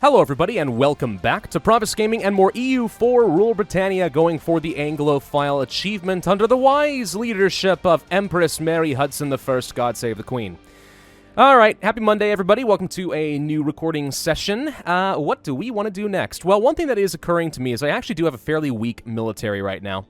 Hello everybody and welcome back to Pravus Gaming and more EU4 Rule Britannia, going for the Anglophile achievement under the wise leadership of Empress Mary Hudson I, God save the Queen. Alright, happy Monday everybody, welcome to a new recording session. What do we want to do next? Well, one thing that is occurring to me is I actually do have a fairly weak military right now.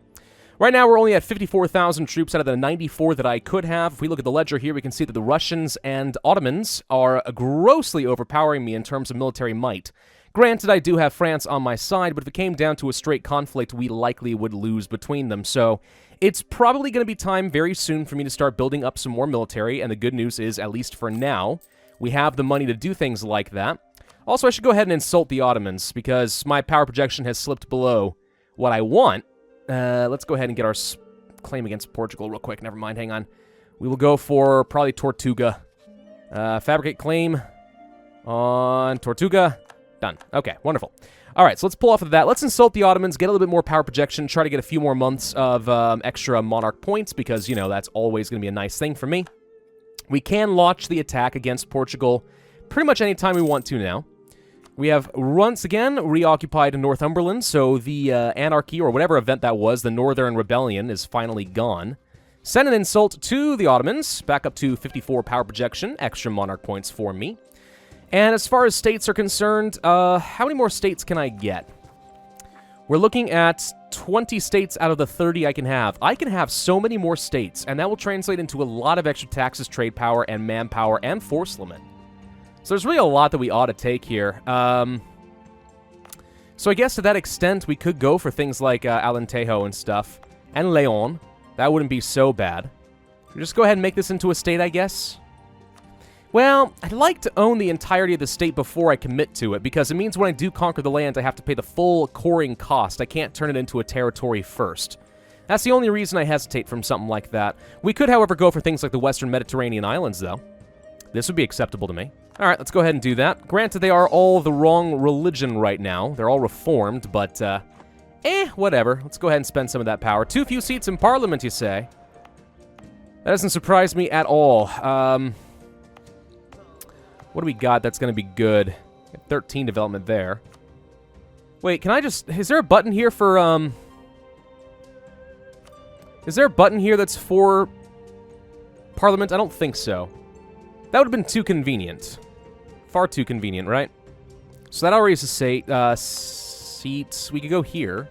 Right now, we're only at 54,000 troops out of the 94 that I could have. If we look at the ledger here, we can see that the Russians and Ottomans are grossly overpowering me in terms of military might. Granted, I do have France on my side, but if it came down to a straight conflict, we likely would lose between them. So it's probably going to be time very soon for me to start building up some more military, and the good news is, at least for now, we have the money to do things like that. Also, I should go ahead and insult the Ottomans, because my power projection has slipped below what I want. Let's go ahead and get our claim against Portugal real quick. Never mind, hang on. We will go for probably Tortuga. Fabricate claim on Tortuga. Done. Okay, wonderful. All right, so let's pull off of that. Let's insult the Ottomans, get a little bit more power projection, try to get a few more months of extra monarch points, because, you know, that's always going to be a nice thing for me. We can launch the attack against Portugal pretty much any time we want to now. We have once again reoccupied Northumberland, so the anarchy, or whatever event that was, the Northern Rebellion, is finally gone. Send an insult to the Ottomans, back up to 54 power projection, extra monarch points for me. And as far as states are concerned, how many more states can I get? We're looking at 20 states out of the 30 I can have. I can have so many more states, and that will translate into a lot of extra taxes, trade power, and manpower, and force limit. So there's really a lot that we ought to take here. So I guess to that extent, we could go for things like Alentejo and stuff. And Leone. That wouldn't be so bad. Just go ahead and make this into a state, I guess. Well, I'd like to own the entirety of the state before I commit to it, because it means when I do conquer the land, I have to pay the full coring cost. I can't turn it into a territory first. That's the only reason I hesitate from something like that. We could, however, go for things like the Western Mediterranean islands, though. This would be acceptable to me. Alright, let's go ahead and do that. Granted, they are all the wrong religion right now. They're all reformed, but, whatever. Let's go ahead and spend some of that power. Too few seats in Parliament, you say? That doesn't surprise me at all. What do we got that's going to be good? 13 development there. Wait, can I just... Is there a button here for, Is there a button here that's for Parliament? I don't think so. That would have been too convenient. Far too convenient, right? So that already is a seat. We could go here.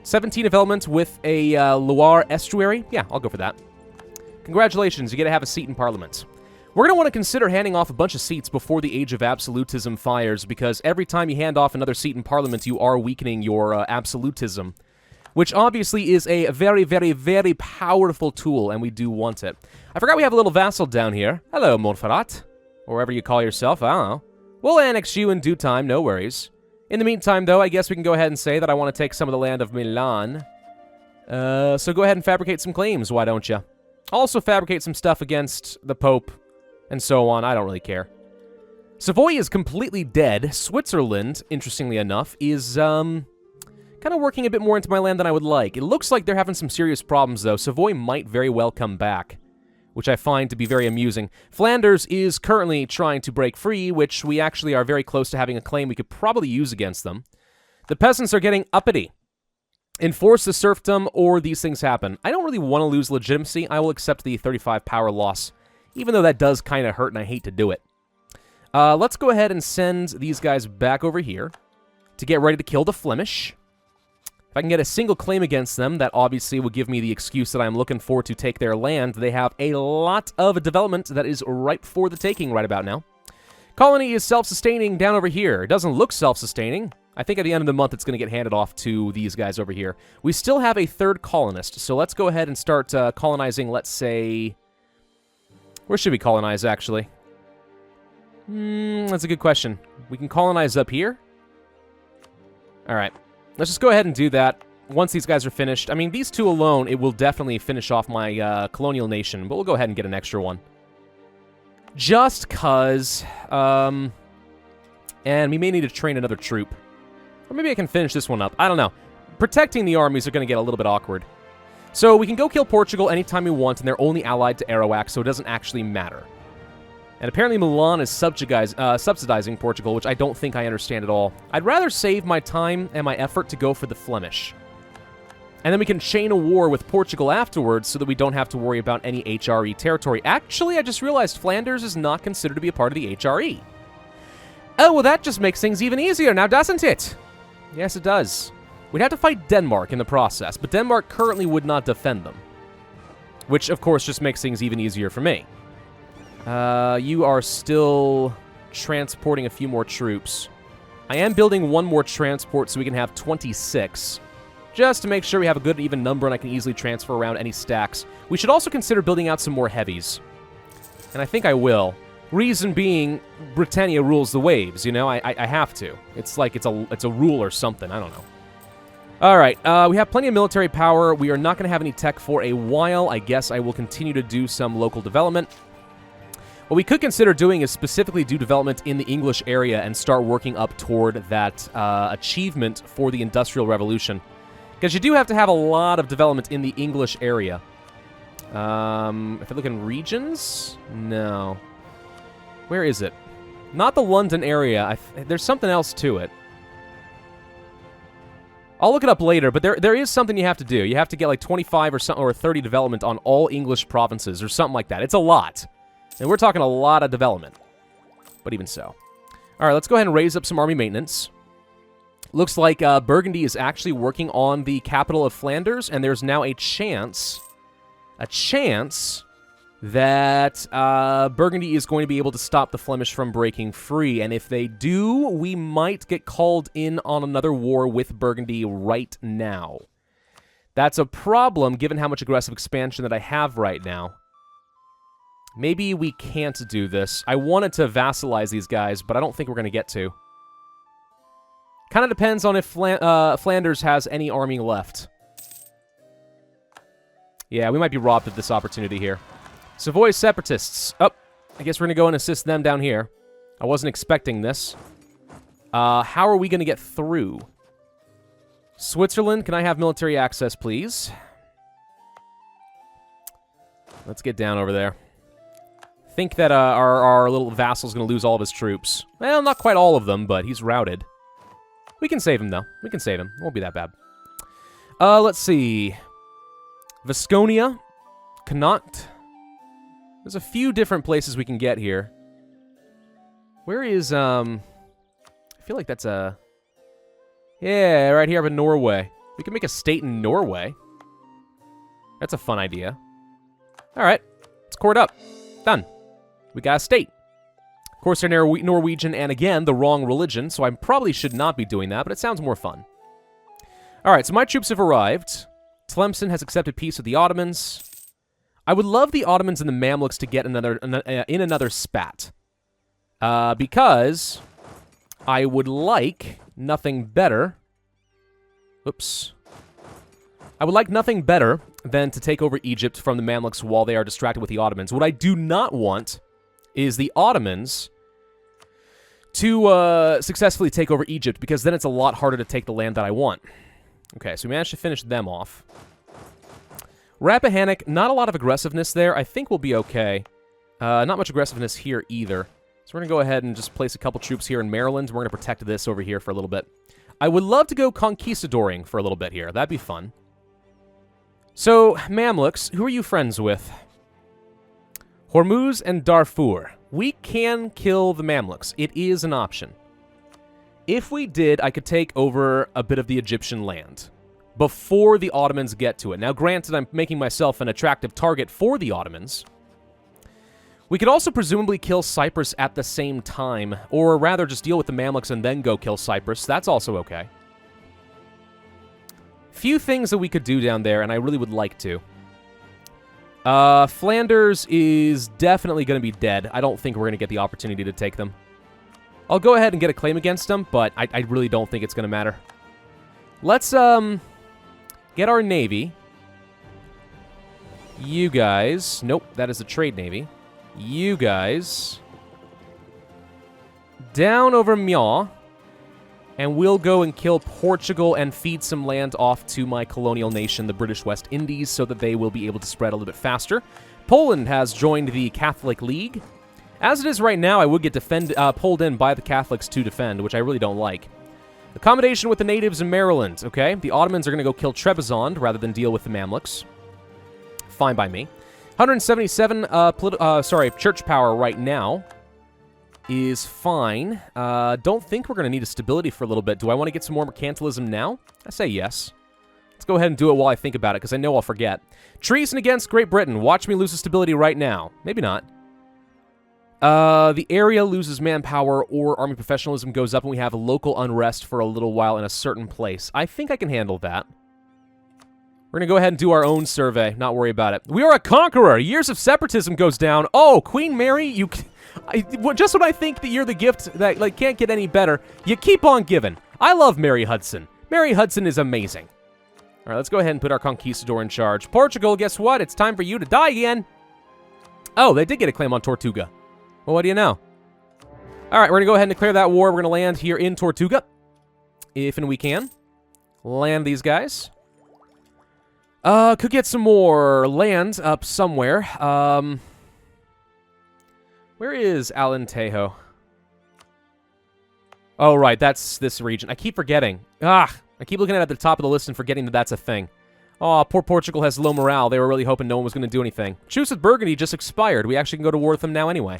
17 development with a Loire estuary. Yeah, I'll go for that. Congratulations, you get to have a seat in Parliament. We're going to want to consider handing off a bunch of seats before the age of absolutism fires, because every time you hand off another seat in Parliament, you are weakening your absolutism. Which obviously is a very, very, very powerful tool, and we do want it. I forgot we have a little vassal down here. Hello, Montferrat. Or whatever you call yourself, I don't know. We'll annex you in due time, no worries. In the meantime, though, I guess we can go ahead and say that I want to take some of the land of Milan. So go ahead and fabricate some claims, why don't you? Also fabricate some stuff against the Pope, and so on, I don't really care. Savoy is completely dead. Switzerland, interestingly enough, is, kind of working a bit more into my land than I would like. It looks like they're having some serious problems, though. Savoy might very well come back, which I find to be very amusing. Flanders is currently trying to break free, which we actually are very close to having a claim we could probably use against them. The peasants are getting uppity. Enforce the serfdom, or these things happen. I don't really want to lose legitimacy. I will accept the 35 power loss, even though that does kind of hurt and I hate to do it. Let's go ahead and send these guys back over here to get ready to kill the Flemish. If I can get a single claim against them, that obviously will give me the excuse that I'm looking for to take their land. They have a lot of development that is ripe for the taking right about now. Colony is self-sustaining down over here. It doesn't look self-sustaining. I think at the end of the month it's going to get handed off to these guys over here. We still have a third colonist, so let's go ahead and start colonizing, let's say... Where should we colonize, actually? That's a good question. We can colonize up here. Alright. Let's just go ahead and do that once these guys are finished. I mean, these two alone, it will definitely finish off my colonial nation, but we'll go ahead and get an extra one. Just cause, and we may need to train another troop. Or maybe I can finish this one up. I don't know. Protecting the armies are going to get a little bit awkward. So we can go kill Portugal anytime we want, and they're only allied to Arawak, so it doesn't actually matter. And apparently Milan is subsidizing Portugal, which I don't think I understand at all. I'd rather save my time and my effort to go for the Flemish. And then we can chain a war with Portugal afterwards so that we don't have to worry about any HRE territory. Actually, I just realized Flanders is not considered to be a part of the HRE. Oh, well, that just makes things even easier now, doesn't it? Yes, it does. We'd have to fight Denmark in the process, but Denmark currently would not defend them. Which, of course, just makes things even easier for me. You are still transporting a few more troops. I am building one more transport so we can have 26. Just to make sure we have a good even number and I can easily transfer around any stacks. We should also consider building out some more heavies. And I think I will. Reason being, Britannia rules the waves, you know? I have to. It's like it's a rule or something. I don't know. All right, we have plenty of military power. We are not going to have any tech for a while. I guess I will continue to do some local development. What we could consider doing is specifically do development in the English area and start working up toward that achievement for the Industrial Revolution. Because you do have to have a lot of development in the English area. If I look in regions, no. Where is it? Not the London area. There's something else to it. I'll look it up later, but there is something you have to do. You have to get like 25 or something or 30 development on all English provinces or something like that. It's a lot. And we're talking a lot of development. But even so. All right, let's go ahead and raise up some army maintenance. Looks like Burgundy is actually working on the capital of Flanders, and there's now a chance that Burgundy is going to be able to stop the Flemish from breaking free. And if they do, we might get called in on another war with Burgundy right now. That's a problem, given how much aggressive expansion that I have right now. Maybe we can't do this. I wanted to vassalize these guys, but I don't think we're going to get to. Kind of depends on if Flanders has any army left. Yeah, we might be robbed of this opportunity here. Savoy Separatists. Oh, I guess we're going to go and assist them down here. I wasn't expecting this. How are we going to get through? Switzerland, can I have military access, please? Let's get down over there. Think that our little vassal's going to lose all of his troops. Well, not quite all of them, but he's routed. We can save him, though. We can save him. It won't be that bad. Let's see. Vasconia. Connacht. There's a few different places we can get here. Where is, I feel like that's a... Yeah, right here in Norway. We can make a state in Norway. That's a fun idea. All right. Let's court up. Done. We got a state. Of course, they're Norwegian, and again, the wrong religion, so I probably should not be doing that, but it sounds more fun. All right, so my troops have arrived. Tlemcen has accepted peace with the Ottomans. I would love the Ottomans and the Mamluks to get another spat. Because I would like nothing better... Oops. I would like nothing better than to take over Egypt from the Mamluks while they are distracted with the Ottomans. What I do not want is the Ottomans to successfully take over Egypt, because then it's a lot harder to take the land that I want. Okay, so we managed to finish them off. Rappahannock, not a lot of aggressiveness there. I think we'll be okay. Not much aggressiveness here either. So we're going to go ahead and just place a couple troops here in Maryland. We're going to protect this over here for a little bit. I would love to go conquistadoring for a little bit here. That'd be fun. So, Mamluks, who are you friends with? Hormuz and Darfur. We can kill the Mamluks. It is an option. If we did, I could take over a bit of the Egyptian land before the Ottomans get to it. Now, granted, I'm making myself an attractive target for the Ottomans. We could also presumably kill Cyprus at the same time, or rather just deal with the Mamluks and then go kill Cyprus. That's also okay. Few things that we could do down there, and I really would like to. Flanders is definitely going to be dead. I don't think we're going to get the opportunity to take them. I'll go ahead and get a claim against them, but I really don't think it's going to matter. Let's, get our navy. You guys... Nope, that is a trade navy. You guys... down over Meaux. And we'll go and kill Portugal and feed some land off to my colonial nation, the British West Indies, so that they will be able to spread a little bit faster. Poland has joined the Catholic League. As it is right now, I would get pulled in by the Catholics to defend, which I really don't like. Accommodation with the natives in Maryland, okay? The Ottomans are going to go kill Trebizond rather than deal with the Mamluks. Fine by me. 177 church power right now is fine. Don't think we're going to need a stability for a little bit. Do I want to get some more mercantilism now? I say yes. Let's go ahead and do it while I think about it, because I know I'll forget. Treason against Great Britain. Watch me lose the stability right now. Maybe not. The area loses manpower or army professionalism goes up and we have local unrest for a little while in a certain place. I think I can handle that. We're going to go ahead and do our own survey. Not worry about it. We are a conqueror. Years of separatism goes down. Oh, Queen Mary, you... just when I think that you're the gift that can't get any better, you keep on giving. I love Mary Hudson. Mary Hudson is amazing. All right, let's go ahead and put our conquistador in charge. Portugal, guess what? It's time for you to die again. Oh, they did get a claim on Tortuga. Well, what do you know? All right, we're going to go ahead and declare that war. We're going to land here in Tortuga, if and we can. Land these guys. Could get some more land up somewhere. Where is Alentejo? Oh, right, that's this region. I keep forgetting. I keep looking at the top of the list and forgetting that that's a thing. Oh, poor Portugal has low morale. They were really hoping no one was going to do anything. Truce with Burgundy just expired. We actually can go to war with them now anyway.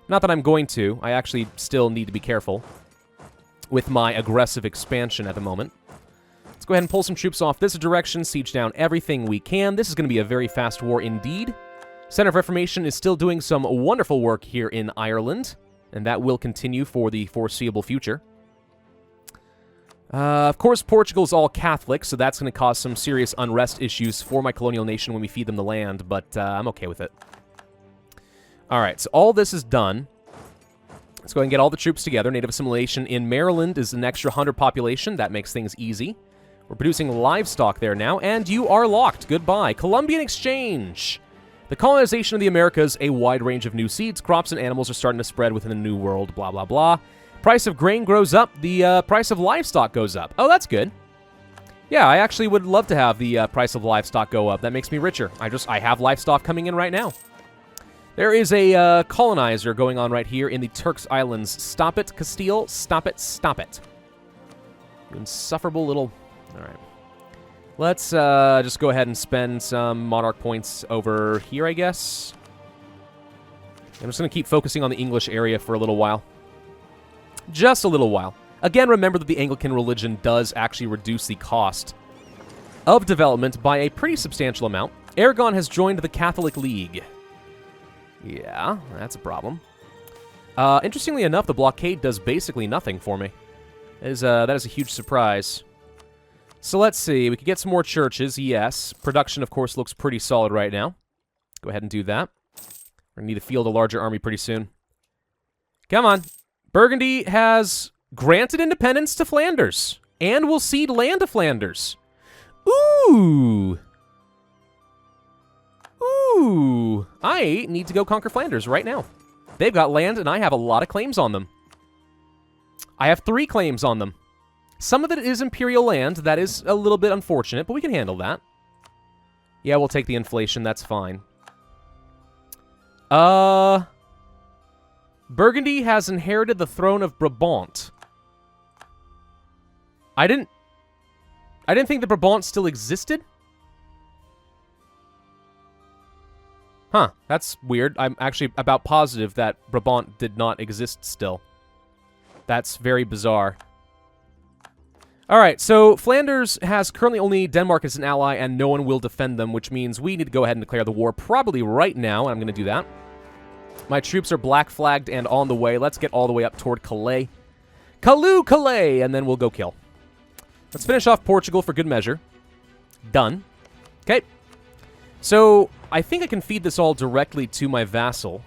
Not that I'm going to. I actually still need to be careful with my aggressive expansion at the moment. Let's go ahead and pull some troops off this direction, siege down everything we can. This is going to be a very fast war indeed. Center of Reformation is still doing some wonderful work here in Ireland, and that will continue for the foreseeable future. Of course, Portugal is all Catholic, so that's going to cause some serious unrest issues for my colonial nation when we feed them the land, but I'm okay with it. All right, so all this is done. Let's go ahead and get all the troops together. Native assimilation in Maryland is an extra 100 population. That makes things easy. We're producing livestock there now, and you are locked. Goodbye. Columbian Exchange. The colonization of the Americas, a wide range of new seeds, crops, and animals are starting to spread within the new world, blah, blah, blah. Price of grain grows up. The price of livestock goes up. Oh, that's good. Yeah, I actually would love to have the price of livestock go up. That makes me richer. I have livestock coming in right now. There is a colonizer going on right here in the Turks Islands. Stop it, Castile. Stop it, stop it. You insufferable little... All right. Let's just go ahead and spend some monarch points over here, I guess. I'm just going to keep focusing on the English area for a little while. Just a little while. Again, remember that the Anglican religion does actually reduce the cost of development by a pretty substantial amount. Aragon has joined the Catholic League. Yeah, that's a problem. Interestingly enough, the blockade does basically nothing for me. That is a huge surprise. So let's see. We could get some more churches, yes. Production, of course, looks pretty solid right now. Go ahead and do that. We're going to need to field a larger army pretty soon. Come on. Burgundy has granted independence to Flanders. And will cede land to Flanders. Ooh. Ooh. I need to go conquer Flanders right now. They've got land, and I have a lot of claims on them. I have 3 claims on them. Some of it is imperial land. That is a little bit unfortunate, but we can handle that. Yeah, we'll take the inflation. That's fine. Burgundy has inherited the throne of Brabant. I didn't think the Brabant still existed. Huh, that's weird. I'm actually about positive that Brabant did not exist still. That's very bizarre. Alright, so Flanders has currently only Denmark as an ally, and no one will defend them, which means we need to go ahead and declare the war probably right now, and I'm going to do that. My troops are black flagged and on the way. Let's get all the way up toward Calais. Calais! And then we'll go kill. Let's finish off Portugal for good measure. Done. Okay. So, I think I can feed this all directly to my vassal.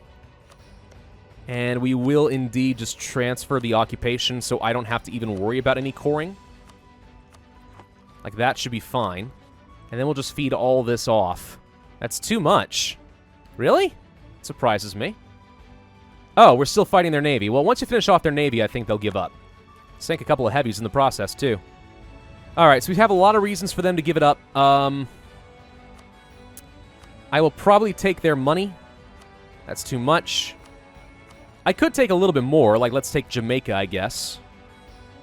And we will indeed just transfer the occupation so I don't have to even worry about any coring. Like, that should be fine. And then we'll just feed all this off. That's too much. Really? Surprises me. Oh, we're still fighting their navy. Well, once you finish off their navy, I think they'll give up. Sank a couple of heavies in the process, too. Alright, so we have a lot of reasons for them to give it up. I will probably take their money. That's too much. I could take a little bit more, like let's take Jamaica, I guess.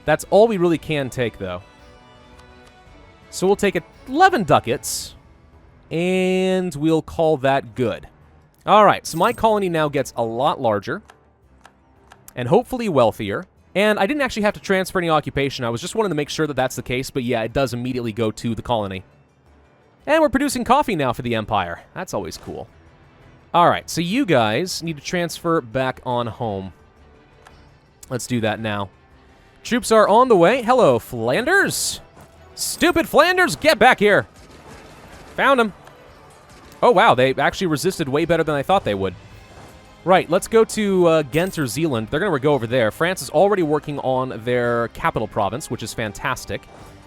That's all we really can take, though. So we'll take 11 ducats, and we'll call that good. All right, so my colony now gets a lot larger, and hopefully wealthier. And I didn't actually have to transfer any occupation. I was just wanting to make sure that that's the case, but yeah, it does immediately go to the colony. And we're producing coffee now for the Empire. That's always cool. All right, so you guys need to transfer back on home. Let's do that now. Troops are on the way. Hello, Flanders. Stupid Flanders, get back here. Found them. Oh, wow, they actually resisted way better than I thought they would. Right, let's go to Ghent or Zeeland. They're going to go over there. France is already working on their capital province, which is fantastic.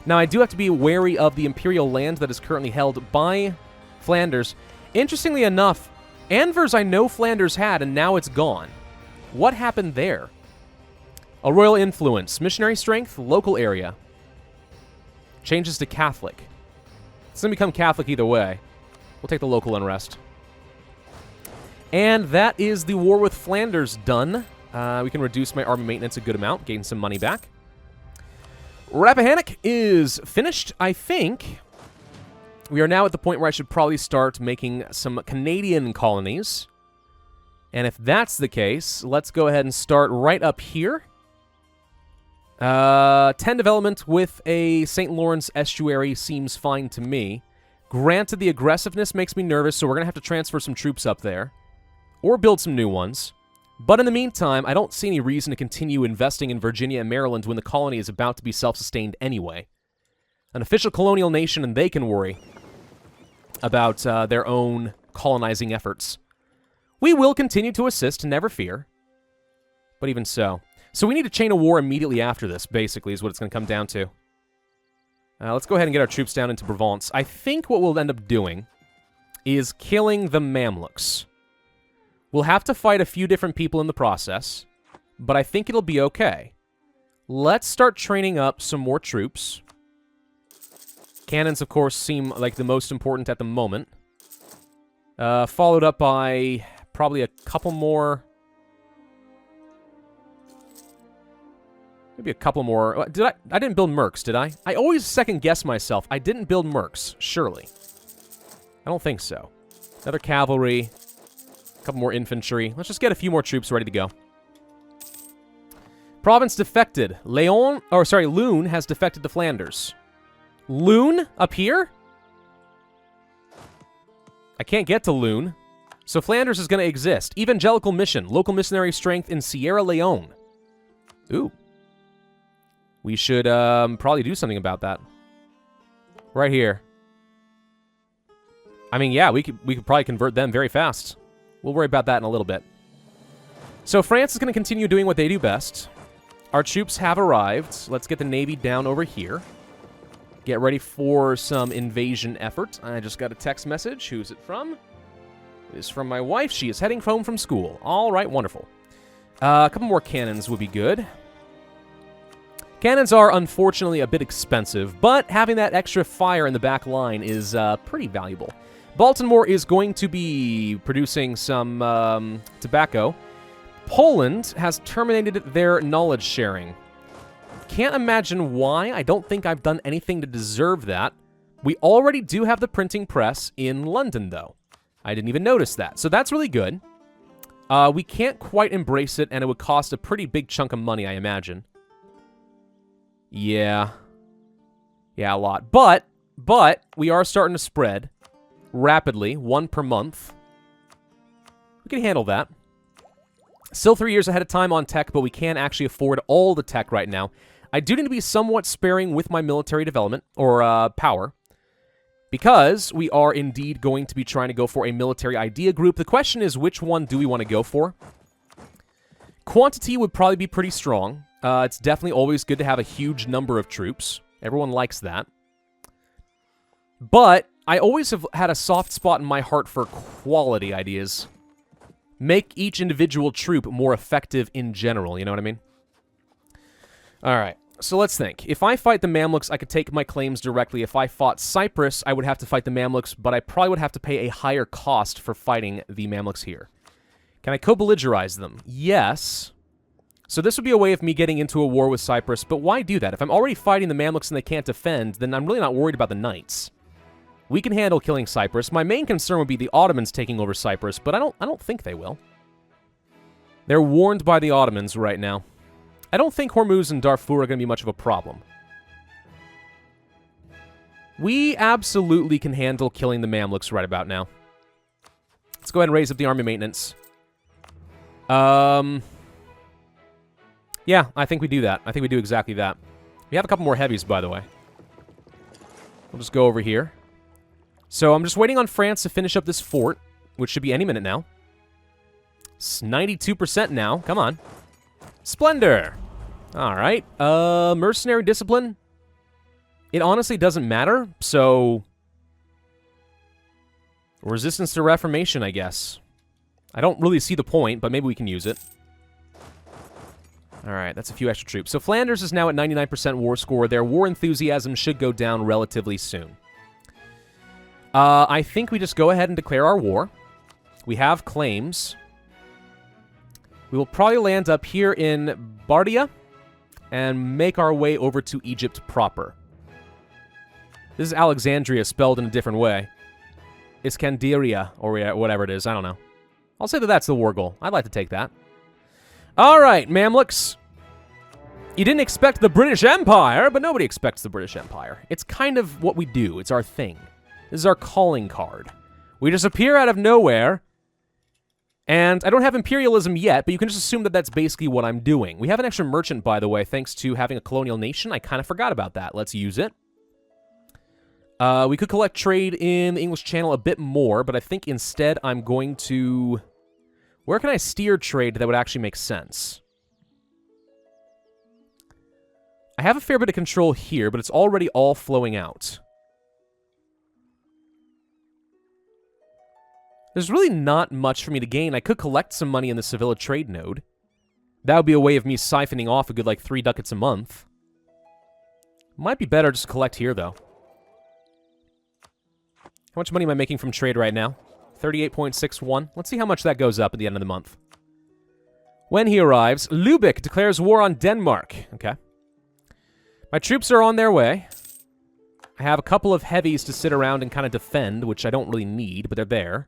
Now, I do have to be wary of the imperial land that is currently held by Flanders. Interestingly enough, Anvers I know Flanders had, and now it's gone. What happened there? A royal influence, missionary strength, local area. Changes to Catholic. It's going to become Catholic either way. We'll take the local unrest. And that is the war with Flanders done. We can reduce my army maintenance a good amount, gain some money back. Rappahannock is finished, I think. We are now at the point where I should probably start making some Canadian colonies. And if that's the case, let's go ahead and start right up here. 10 development with a St. Lawrence estuary seems fine to me. Granted, the aggressiveness makes me nervous, so we're going to have to transfer some troops up there. Or build some new ones. But in the meantime, I don't see any reason to continue investing in Virginia and Maryland when the colony is about to be self-sustained anyway. An official colonial nation, and they can worry about their own colonizing efforts. We will continue to assist, never fear. But even so. So we need to chain a war immediately after this, basically, is what it's going to come down to. Let's go ahead and get our troops down into Provence. I think what we'll end up doing is killing the Mamluks. We'll have to fight a few different people in the process, but I think it'll be okay. Let's start training up some more troops. Cannons, of course, seem like the most important at the moment. Followed up by probably a couple more... Maybe a couple more... I didn't build Mercs, did I? I always second-guess myself. I didn't build Mercs, surely. I don't think so. Another cavalry... Couple more infantry. Let's just get a few more troops ready to go. Province defected. Leone has defected to Flanders. Leone up here? I can't get to Leone. So Flanders is going to exist. Evangelical mission. Local missionary strength in Sierra Leone. Ooh. We should probably do something about that. Right here. I mean, yeah, we could probably convert them very fast. We'll worry about that in a little bit. So France is going to continue doing what they do best. Our troops have arrived. Let's get the Navy down over here. Get ready for some invasion effort. I just got a text message. Who's it from? It is from my wife. She is heading home from school. All right, wonderful. A couple more cannons would be good. Cannons are unfortunately a bit expensive, but having that extra fire in the back line is pretty valuable. Baltimore is going to be producing some tobacco. Poland has terminated their knowledge sharing. Can't imagine why. I don't think I've done anything to deserve that. We already do have the printing press in London, though. I didn't even notice that. So that's really good. We can't quite embrace it, and it would cost a pretty big chunk of money, I imagine. Yeah. Yeah, a lot. But we are starting to spread rapidly, 1 per month. We can handle that. Still 3 years ahead of time on tech, but we can't actually afford all the tech right now. I do need to be somewhat sparing with my military development, or power, because we are indeed going to be trying to go for a military idea group. The question is, which one do we want to go for? Quantity would probably be pretty strong. It's definitely always good to have a huge number of troops. Everyone likes that. But I always have had a soft spot in my heart for quality ideas. Make each individual troop more effective in general, you know what I mean? Alright, so let's think. If I fight the Mamluks, I could take my claims directly. If I fought Cyprus, I would have to fight the Mamluks, but I probably would have to pay a higher cost for fighting the Mamluks here. Can I co-belligerize them? Yes. So this would be a way of me getting into a war with Cyprus, but why do that? If I'm already fighting the Mamluks and they can't defend, then I'm really not worried about the knights. We can handle killing Cyprus. My main concern would be the Ottomans taking over Cyprus, but I don't think they will. They're warned by the Ottomans right now. I don't think Hormuz and Darfur are going to be much of a problem. We absolutely can handle killing the Mamluks right about now. Let's go ahead and raise up the army maintenance. Yeah, I think we do that. I think we do exactly that. We have a couple more heavies, by the way. We'll just go over here. So I'm just waiting on France to finish up this fort, which should be any minute now. It's 92% now. Come on. Splendor. All right. Mercenary discipline. It honestly doesn't matter, so... Resistance to Reformation, I guess. I don't really see the point, but maybe we can use it. Alright, that's a few extra troops. So Flanders is now at 99% war score. Their war enthusiasm should go down relatively soon. I think we just go ahead and declare our war. We have claims. We will probably land up here in Bardia and make our way over to Egypt proper. This is Alexandria spelled in a different way. Iskandaria, or whatever it is. I don't know. I'll say that that's the war goal. I'd like to take that. All right, Mamluks. You didn't expect the British Empire, but nobody expects the British Empire. It's kind of what we do. It's our thing. This is our calling card. We just appear out of nowhere, and I don't have imperialism yet, but you can just assume that that's basically what I'm doing. We have an extra merchant, by the way, thanks to having a colonial nation. I kind of forgot about that. Let's use it. We could collect trade in the English Channel a bit more, but I think instead I'm going to... Where can I steer trade that would actually make sense? I have a fair bit of control here, but it's already all flowing out. There's really not much for me to gain. I could collect some money in the Sevilla trade node. That would be a way of me siphoning off a good, like, 3 ducats a month. Might be better just to collect here, though. How much money am I making from trade right now? 38.61. Let's see how much that goes up at the end of the month. When he arrives, Lubeck declares war on Denmark. Okay. My troops are on their way. I have a couple of heavies to sit around and kind of defend, which I don't really need, but they're there.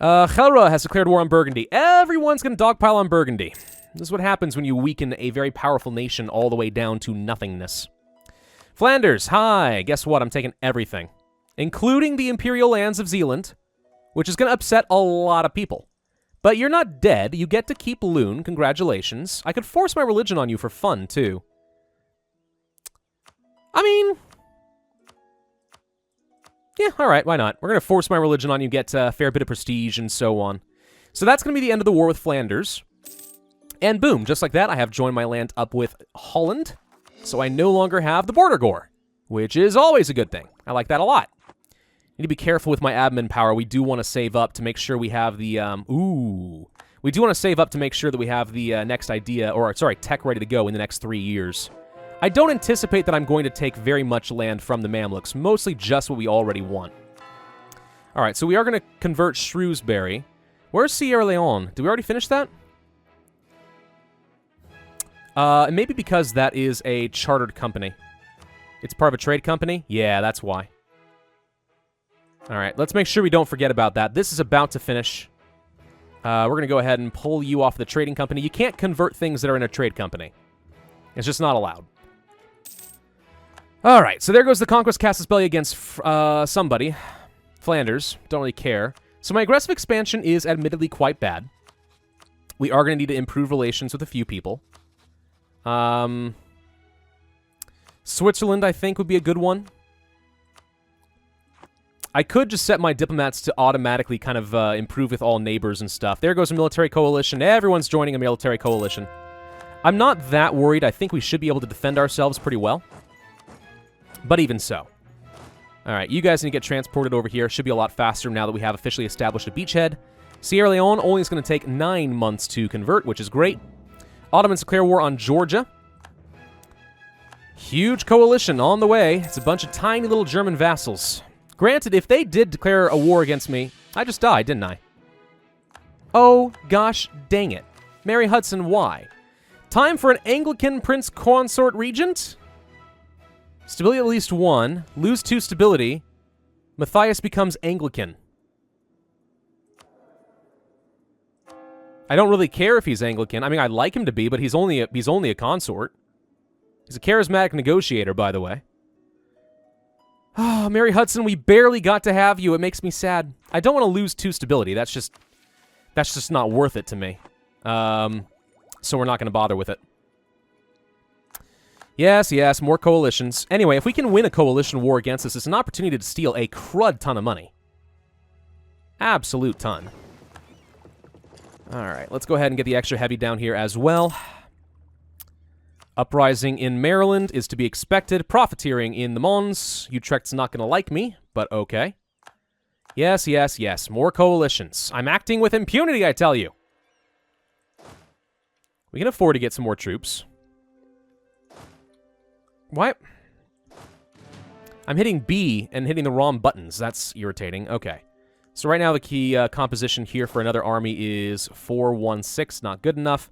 Helra has declared war on Burgundy. Everyone's going to dogpile on Burgundy. This is what happens when you weaken a very powerful nation all the way down to nothingness. Flanders, hi. Guess what? I'm taking everything, including the imperial lands of Zealand, which is going to upset a lot of people. But you're not dead. You get to keep Leone. Congratulations. I could force my religion on you for fun, too. I mean... yeah, alright, why not? We're going to force my religion on you, get a fair bit of prestige, and so on. So that's going to be the end of the war with Flanders. And boom, just like that, I have joined my land up with Holland. So I no longer have the border gore, which is always a good thing. I like that a lot. Need to be careful with my admin power. We do want to save up to make sure we have the, we do want to save up to make sure that we have the next idea, or, sorry, tech ready to go in the next 3 years. I don't anticipate that I'm going to take very much land from the Mamluks, mostly just what we already want. Alright, so we are going to convert Shrewsbury. Where's Sierra Leone? Did we already finish that? Maybe because that is a chartered company. It's part of a trade company? Yeah, that's why. Alright, let's make sure we don't forget about that. This is about to finish. We're going to go ahead and pull you off the trading company. You can't convert things that are in a trade company. It's just not allowed. Alright, so there goes the Conquest Casus Belli against somebody. Flanders. Don't really care. So my aggressive expansion is admittedly quite bad. We are going to need to improve relations with a few people. Switzerland, I think, would be a good one. I could just set my diplomats to automatically kind of improve with all neighbors and stuff. There goes a military coalition. Everyone's joining a military coalition. I'm not that worried. I think we should be able to defend ourselves pretty well. But even so. Alright, you guys need to get transported over here. Should be a lot faster now that we have officially established a beachhead. Sierra Leone only is going to take 9 months to convert, which is great. Ottomans declare war on Georgia. Huge coalition on the way. It's a bunch of tiny little German vassals. Granted, if they did declare a war against me, I just died, didn't I? Oh, gosh dang it. Mary Hudson, why? Time for an Anglican Prince Consort Regent? Stability at least 1. Lose 2 stability. Matthias becomes Anglican. I don't really care if he's Anglican. I mean, I'd like him to be, but he's only a consort. He's a charismatic negotiator, by the way. Oh, Mary Hudson, we barely got to have you. It makes me sad. I don't want to lose 2 stability. That's just not worth it to me. So we're not going to bother with it. Yes, yes, more coalitions. Anyway, if we can win a coalition war against us, it's an opportunity to steal a crud ton of money. Absolute ton. Alright, let's go ahead and get the extra heavy down here as well. Uprising in Maryland is to be expected. Profiteering in the Mons. Utrecht's not going to like me, but okay. Yes, yes, yes. More coalitions. I'm acting with impunity, I tell you. We can afford to get some more troops. What? I'm hitting B and hitting the wrong buttons. That's irritating. Okay. So right now the key composition here for another army is 416. Not good enough.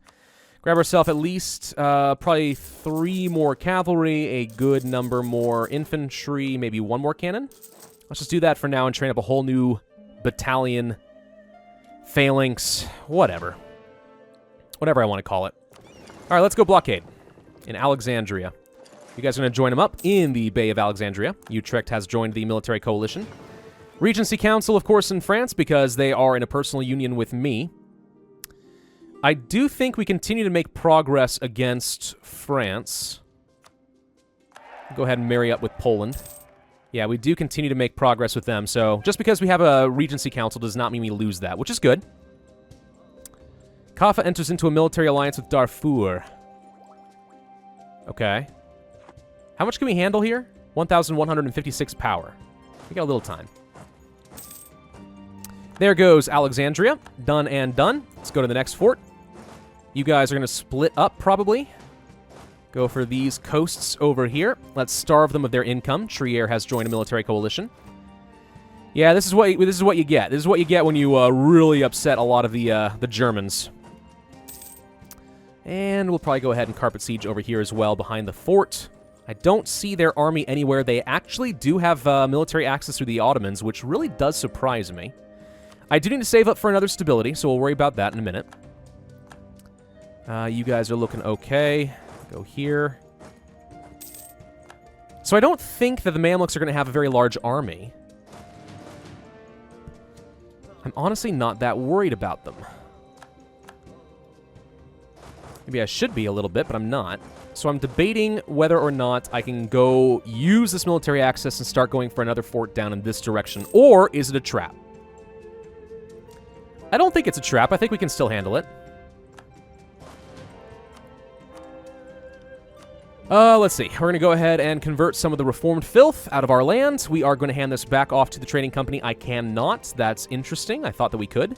Grab ourselves at least probably 3 more cavalry, a good number more infantry, maybe 1 more cannon. Let's just do that for now and train up a whole new battalion, phalanx, whatever. Whatever I want to call it. All right, let's go blockade in Alexandria. You guys are going to join them up in the Bay of Alexandria. Utrecht has joined the military coalition. Regency Council, of course, in France, because they are in a personal union with me. I do think we continue to make progress against France. Go ahead and marry up with Poland. Yeah, we do continue to make progress with them, so just because we have a Regency Council does not mean we lose that, which is good. Kaffa enters into a military alliance with Darfur. Okay. How much can we handle here? 1,156 power. We got a little time. There goes Alexandria. Done and done. Let's go to the next fort. You guys are going to split up, probably. Go for these coasts over here. Let's starve them of their income. Trier has joined a military coalition. Yeah, this is what you get. This is what you get when you really upset a lot of the Germans. And we'll probably go ahead and carpet siege over here as well behind the fort. I don't see their army anywhere. They actually do have military access through the Ottomans, which really does surprise me. I do need to save up for another stability, so we'll worry about that in a minute. You guys are looking okay. Go here. So I don't think that the Mamluks are going to have a very large army. I'm honestly not that worried about them. Maybe I should be a little bit, but I'm not. So I'm debating whether or not I can go use this military access and start going for another fort down in this direction, or is it a trap? I don't think it's a trap. I think we can still handle it. Let's see. We're going to go ahead and convert some of the reformed filth out of our land. We are going to hand this back off to the trading company. I cannot. That's interesting. I thought that we could.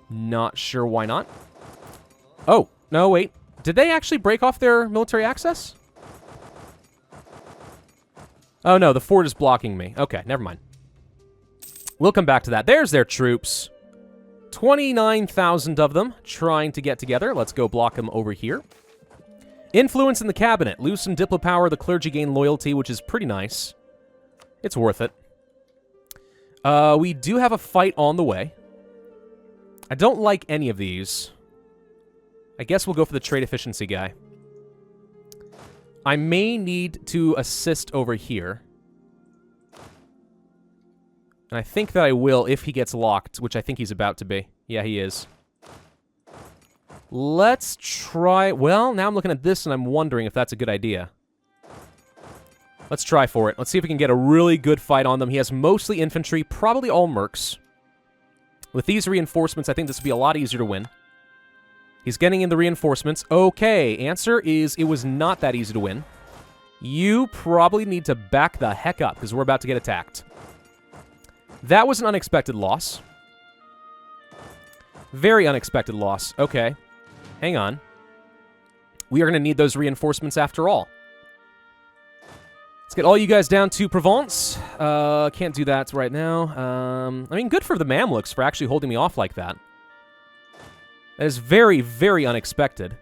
Not sure why not. Oh, no, wait. Did they actually break off their military access? Oh, no, the fort is blocking me. Okay, never mind. We'll come back to that. There's their troops. 29,000 of them trying to get together. Let's go block them over here. Influence in the cabinet. Lose some diplo power. The clergy gain loyalty, which is pretty nice. It's worth it. We do have a fight on the way. I don't like any of these. I guess we'll go for the trade efficiency guy. I may need to assist over here. And I think that I will if he gets locked, which I think he's about to be. Yeah, he is. Let's try... Well, now I'm looking at this and I'm wondering if that's a good idea. Let's try for it. Let's see if we can get a really good fight on them. He has mostly infantry, probably all mercs. With these reinforcements, I think this would be a lot easier to win. He's getting in the reinforcements. Okay, answer is it was not that easy to win. You probably need to back the heck up because we're about to get attacked. That was an unexpected loss. Very unexpected loss. Okay. Hang on. We are going to need those reinforcements after all. Let's get all you guys down to Provence. Can't do that right now. I mean, good for the Mamluks for actually holding me off like that. That is very, very unexpected.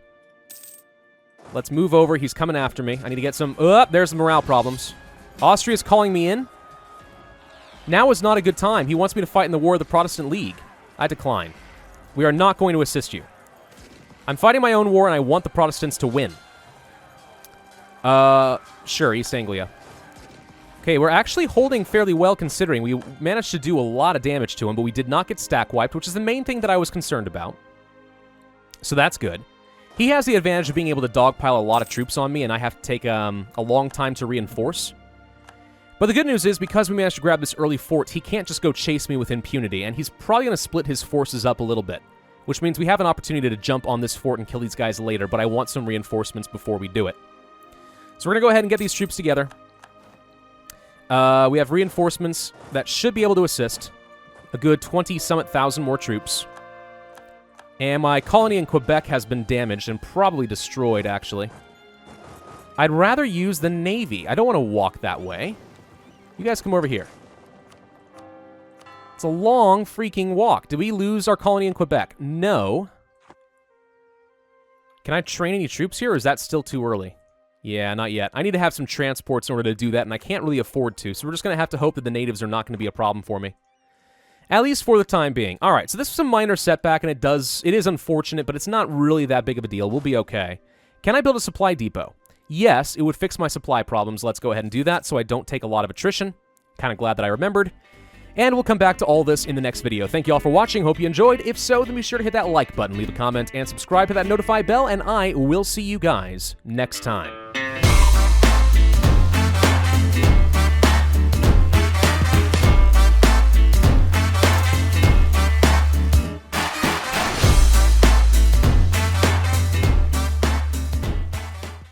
Let's move over. He's coming after me. I need to get some... there's the morale problems. Austria's calling me in. Now is not a good time. He wants me to fight in the War of the Protestant League. I decline. We are not going to assist you. I'm fighting my own war, and I want the Protestants to win. Sure, East Anglia. Okay, we're actually holding fairly well considering. We managed to do a lot of damage to him, but we did not get stack wiped, which is the main thing that I was concerned about. So that's good. He has the advantage of being able to dogpile a lot of troops on me, and I have to take a long time to reinforce. But the good news is, because we managed to grab this early fort, he can't just go chase me with impunity, and he's probably going to split his forces up a little bit, which means we have an opportunity to jump on this fort and kill these guys later, but I want some reinforcements before we do it. So we're going to go ahead and get these troops together. We have reinforcements that should be able to assist. A good 20-something thousand more troops. And my colony in Quebec has been damaged and probably destroyed, actually. I'd rather use the Navy. I don't want to walk that way. You guys come over here. It's a long freaking walk. Did we lose our colony in Quebec? No. Can I train any troops here, or is that still too early? Yeah, not yet. I need to have some transports in order to do that, and I can't really afford to, so we're just going to have to hope that the natives are not going to be a problem for me. At least for the time being. All right, so this was a minor setback, and it is unfortunate, but it's not really that big of a deal. We'll be okay. Can I build a supply depot? Yes, it would fix my supply problems. Let's go ahead and do that so I don't take a lot of attrition. Kind of glad that I remembered. And we'll come back to all this in the next video. Thank you all for watching. Hope you enjoyed. If so, then be sure to hit that like button, leave a comment, and subscribe to that notify bell, and I will see you guys next time.